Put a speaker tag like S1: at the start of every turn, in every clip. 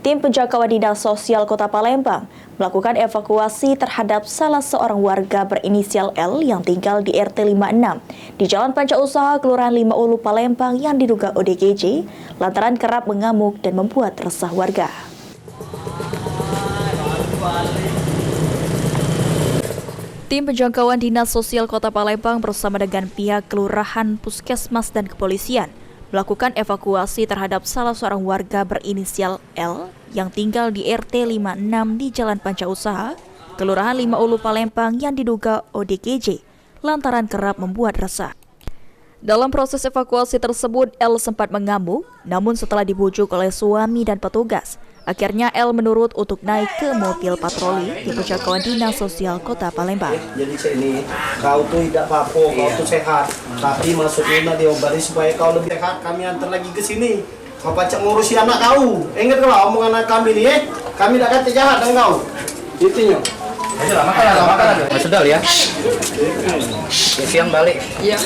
S1: Tim penjangkauan Dinas Sosial Kota Palembang melakukan evakuasi terhadap salah seorang warga berinisial L yang tinggal di RT 56 di Jalan Pancausaha, Kelurahan Lima Ulu, Palembang yang diduga ODGJ lantaran kerap mengamuk dan membuat resah warga. Tim penjangkauan Dinas Sosial Kota Palembang bersama dengan pihak kelurahan, puskesmas, dan kepolisian melakukan evakuasi terhadap salah seorang warga berinisial L yang tinggal di RT 56 di Jalan Pancausaha, Kelurahan Lima Ulu, Palembang yang diduga ODGJ lantaran kerap membuat resah. Dalam proses evakuasi tersebut, L sempat mengamuk, namun setelah dibujuk oleh suami dan petugas, akhirnya L menurut untuk naik ke mobil patroli di penjangkauan Dinas Sosial Kota Palembang.
S2: Jadi ini kau tuh tidak apa-apa, kau tuh sehat, tapi maksudnya diobati supaya kau lebih sehat. Kami antar lagi ke sini. Kau pacak ngurusi anak kau. Ingat kalau omongan anak kami nih, kami tidak kata jahat dengan kau. Itunya.
S3: Makan. Sudah ya. Siang balik. Iya.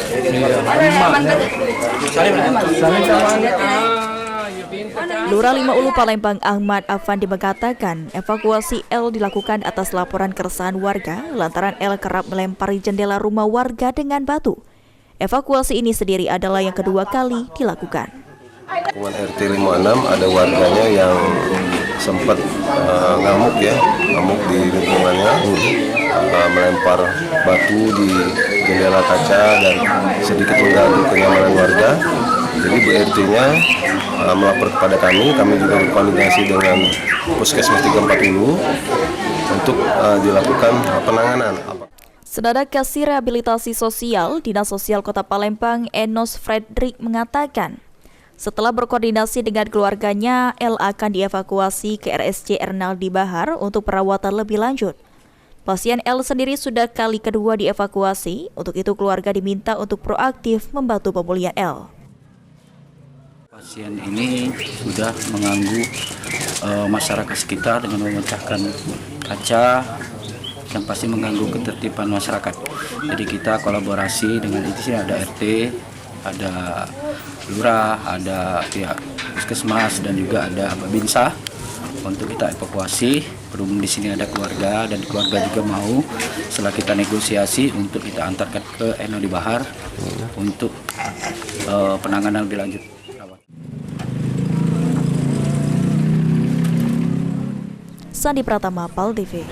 S1: Lurah Lima Ulu Palembang Ahmad Afandi mengatakan evakuasi L dilakukan atas laporan keresahan warga lantaran L kerap melempari jendela rumah warga dengan batu. Evakuasi ini sendiri adalah yang kedua kali dilakukan.
S4: Lingkungan RT 56 ada warganya yang sempat ngamuk di lingkungannya, melempar batu di jendela kaca dan sedikit mengganggu kenyamanan warga. Jadi Bu RT-nya melapor kepada kami juga berkoordinasi dengan Puskesmas 340 untuk dilakukan penanganan.
S1: Senada Kasih Rehabilitasi Sosial Dinas Sosial Kota Palembang Enos Fredrik mengatakan, setelah berkoordinasi dengan keluarganya, L akan dievakuasi ke RSC Ernaldi Bahar untuk perawatan lebih lanjut. Pasien L sendiri sudah kali kedua dievakuasi, untuk itu keluarga diminta untuk proaktif membantu pemulihan L.
S3: Pasien ini sudah mengganggu masyarakat sekitar dengan memecahkan kaca yang pasti mengganggu ketertiban masyarakat. Jadi kita kolaborasi dengan di sini ada RT, ada lurah, ada pihak puskesmas dan juga ada Babinsa untuk kita evakuasi. Berhubung di sini ada keluarga dan keluarga juga mau setelah kita negosiasi untuk kita antarkan ke Ernaldi Bahar untuk penanganan lebih lanjut.
S1: Sandi Pratama, PAL TV.